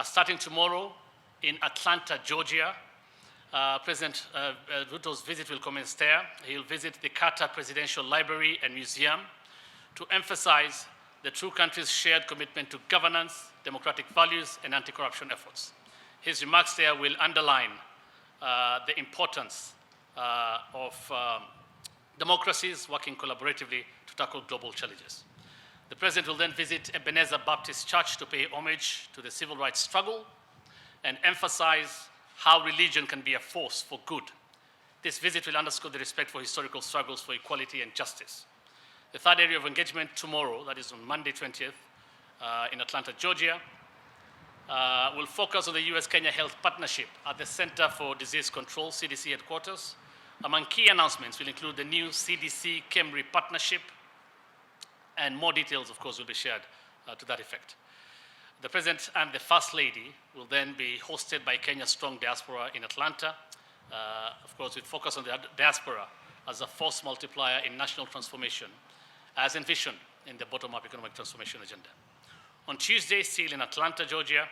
Starting tomorrow in Atlanta, Georgia, President Ruto's visit will commence there. He'll visit the Carter Presidential Library and Museum to emphasize the two countries' shared commitment to governance, democratic values, and anti-corruption efforts. His remarks there will underline the importance of democracies working collaboratively to tackle global challenges. The President will then visit Ebenezer Baptist Church to pay homage to the civil rights struggle and emphasize how religion can be a force for good. This visit will underscore the respect for historical struggles for equality and justice. The third area of engagement tomorrow, that is on Monday 20th, in Atlanta, Georgia, will focus on the US-Kenya Health Partnership at the Center for Disease Control, CDC headquarters. Among key announcements will include the new CDC-KEMRI partnership, and more details, of course, will be shared to that effect. The President and the First Lady will then be hosted by Kenya's strong diaspora in Atlanta, of course, with focus on the diaspora as a force multiplier in national transformation, as envisioned in the bottom-up economic transformation agenda. On Tuesday, still in Atlanta, Georgia,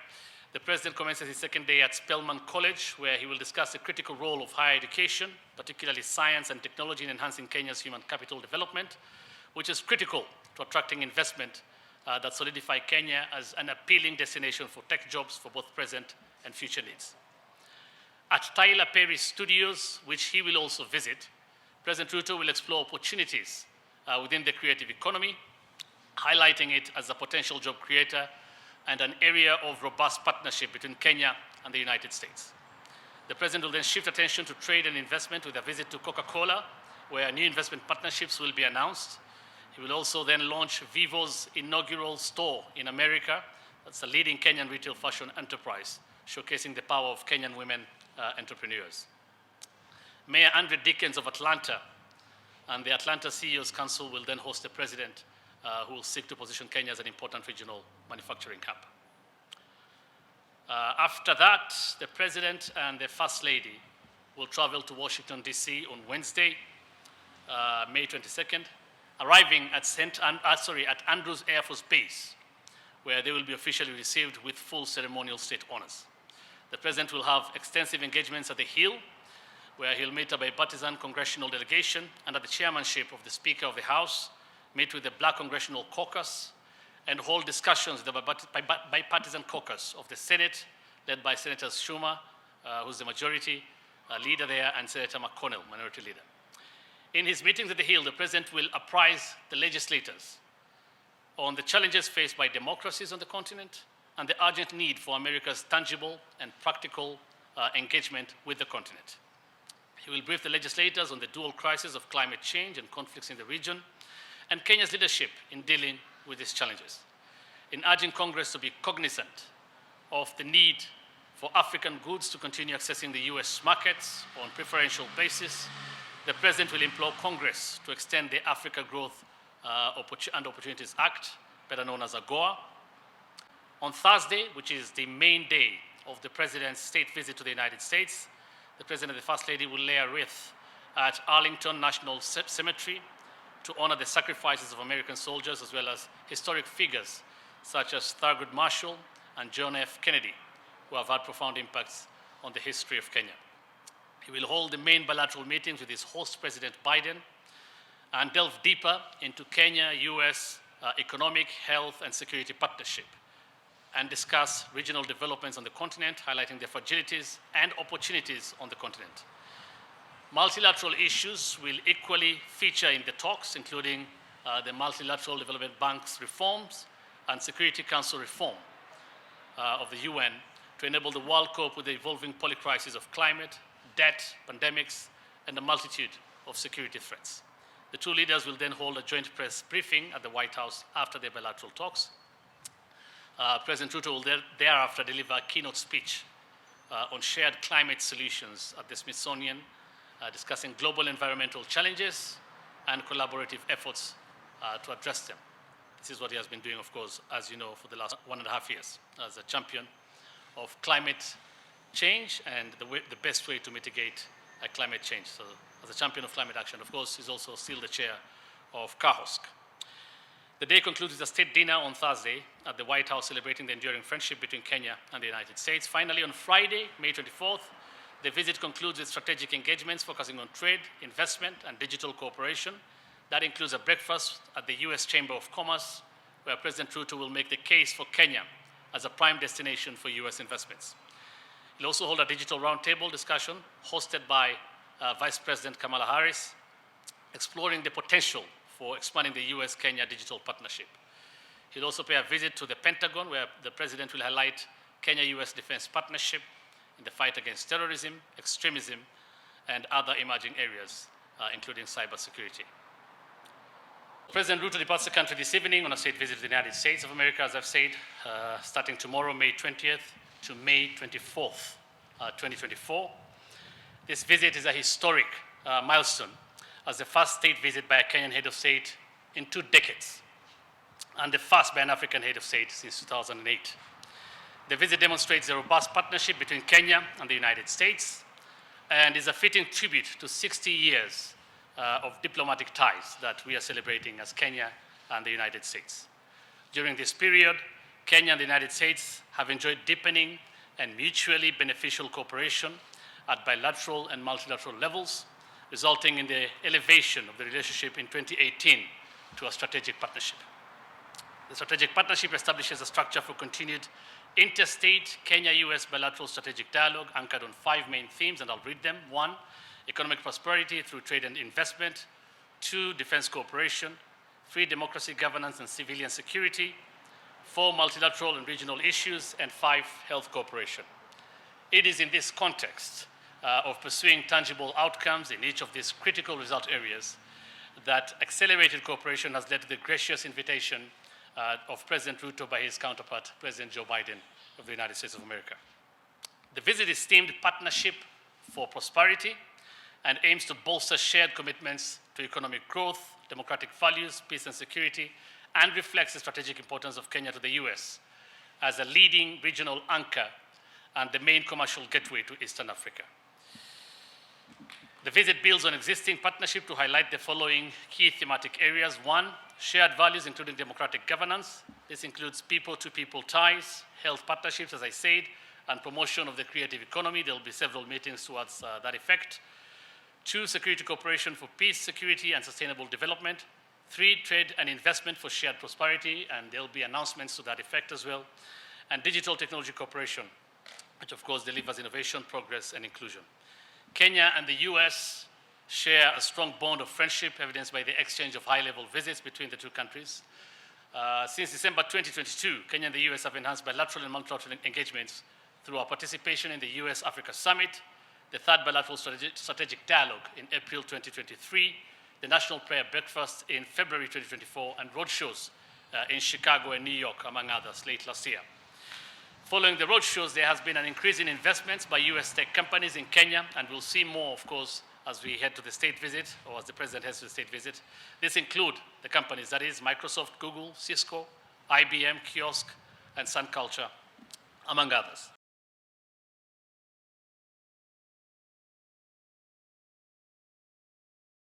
the President commences his second day at Spelman College, where he will discuss the critical role of higher education, particularly science and technology, in enhancing Kenya's human capital development, which is critical to attracting investment that solidify Kenya as an appealing destination for tech jobs for both present and future needs. At Tyler Perry Studios, which he will also visit, President Ruto will explore opportunities within the creative economy, highlighting it as a potential job creator and an area of robust partnership between Kenya and the United States. The President will then shift attention to trade and investment with a visit to Coca-Cola, where new investment partnerships will be announced. He will also then launch Vivo's inaugural store in America. That's a leading Kenyan retail fashion enterprise, showcasing the power of Kenyan women entrepreneurs. Mayor Andre Dickens of Atlanta and the Atlanta CEO's Council will then host the President, who will seek to position Kenya as an important regional manufacturing hub. After that, the President and the First Lady will travel to Washington, D.C. on Wednesday, May 22nd, arriving at Andrews Air Force Base, where they will be officially received with full ceremonial state honors. The President will have extensive engagements at the Hill, where he'll meet a bipartisan congressional delegation under the chairmanship of the Speaker of the House, meet with the Black Congressional Caucus, and hold discussions with the bipartisan caucus of the Senate, led by Senator Schumer, who's the majority leader there, and Senator McConnell, minority leader. In his meetings at the Hill, the President will apprise the legislators on the challenges faced by democracies on the continent and the urgent need for America's tangible and practical engagement with the continent. He will brief the legislators on the dual crisis of climate change and conflicts in the region, and Kenya's leadership in dealing with these challenges. In urging Congress to be cognizant of the need for African goods to continue accessing the US markets on preferential basis, the President will implore Congress to extend the Africa Growth and Opportunities Act, better known as AGOA. On Thursday, which is the main day of the President's state visit to the United States, the President and the First Lady will lay a wreath at Arlington National Cemetery to honor the sacrifices of American soldiers, as well as historic figures such as Thurgood Marshall and John F. Kennedy, who have had profound impacts on the history of Kenya. He will hold the main bilateral meetings with his host, President Biden, and delve deeper into Kenya-US economic, health, and security partnership, and discuss regional developments on the continent, highlighting the fragilities and opportunities on the continent. Multilateral issues will equally feature in the talks, including the Multilateral Development Bank's reforms and Security Council reform of the UN to enable the world cope with the evolving polycrisis of climate, debt, pandemics, and a multitude of security threats. The two leaders will then hold a joint press briefing at the White House after their bilateral talks. President Ruto will thereafter deliver a keynote speech on shared climate solutions at the Smithsonian, discussing global environmental challenges and collaborative efforts to address them. This is what he has been doing, of course, as you know, for the last 1.5 years as a champion of climate change and the best way to mitigate climate change. So as a champion of climate action, of course, he's also still the chair of CAHOSC. The day concludes with a state dinner on Thursday at the White House celebrating the enduring friendship between Kenya and the United States. Finally, on Friday, May 24th, the visit concludes with strategic engagements focusing on trade, investment, and digital cooperation. That includes a breakfast at the US Chamber of Commerce, where President Ruto will make the case for Kenya as a prime destination for US investments. He'll also hold a digital roundtable discussion hosted by Vice President Kamala Harris, exploring the potential for expanding the US-Kenya digital partnership. He'll also pay a visit to the Pentagon, where the President will highlight Kenya-US defense partnership in the fight against terrorism, extremism, and other emerging areas, including cybersecurity. President Ruto departs the country this evening on a state visit to the United States of America, as I've said, starting tomorrow, May 20th to May 24th, 2024. This visit is a historic milestone as the first state visit by a Kenyan head of state in 2 decades, and the first by an African head of state since 2008. The visit demonstrates the robust partnership between Kenya and the United States and is a fitting tribute to 60 years of diplomatic ties that we are celebrating as Kenya and the United States. During this period, Kenya and the United States have enjoyed deepening and mutually beneficial cooperation at bilateral and multilateral levels, resulting in the elevation of the relationship in 2018 to a strategic partnership. The strategic partnership establishes a structure for continued interstate Kenya-US bilateral strategic dialogue anchored on 5 main themes, and I'll read them. 1, economic prosperity through trade and investment. 2, defense cooperation. 3, democracy, governance, and civilian security. 4, multilateral and regional issues. And 5, health cooperation. It is in this context of pursuing tangible outcomes in each of these critical result areas that accelerated cooperation has led to the gracious invitation of President Ruto by his counterpart, President Joe Biden of the United States of America. The visit is themed Partnership for Prosperity and aims to bolster shared commitments to economic growth, democratic values, peace and security, and reflects the strategic importance of Kenya to the US as a leading regional anchor and the main commercial gateway to Eastern Africa. The visit builds on existing partnership to highlight the following key thematic areas. 1, shared values, including democratic governance. This includes people-to-people ties, health partnerships, as I said, and promotion of the creative economy. There will be several meetings towards that effect. 2, security cooperation for peace, security, and sustainable development. 3, trade and investment for shared prosperity, and there will be announcements to that effect as well. And digital technology cooperation, which of course delivers innovation, progress, and inclusion. Kenya and the US share a strong bond of friendship, evidenced by the exchange of high-level visits between the 2 countries. Since December 2022, Kenya and the US have enhanced bilateral and multilateral engagements through our participation in the US-Africa Summit, the 3rd bilateral strategic dialogue in April 2023, the National Prayer Breakfast in February 2024, and roadshows in Chicago and New York, among others, late last year. Following the roadshows, there has been an increase in investments by US tech companies in Kenya, and we'll see more, of course, as we head to the state visit, or as the President heads to the state visit. This include the companies, that is Microsoft, Google, Cisco, IBM, Kiosk, and Sun Culture, among others.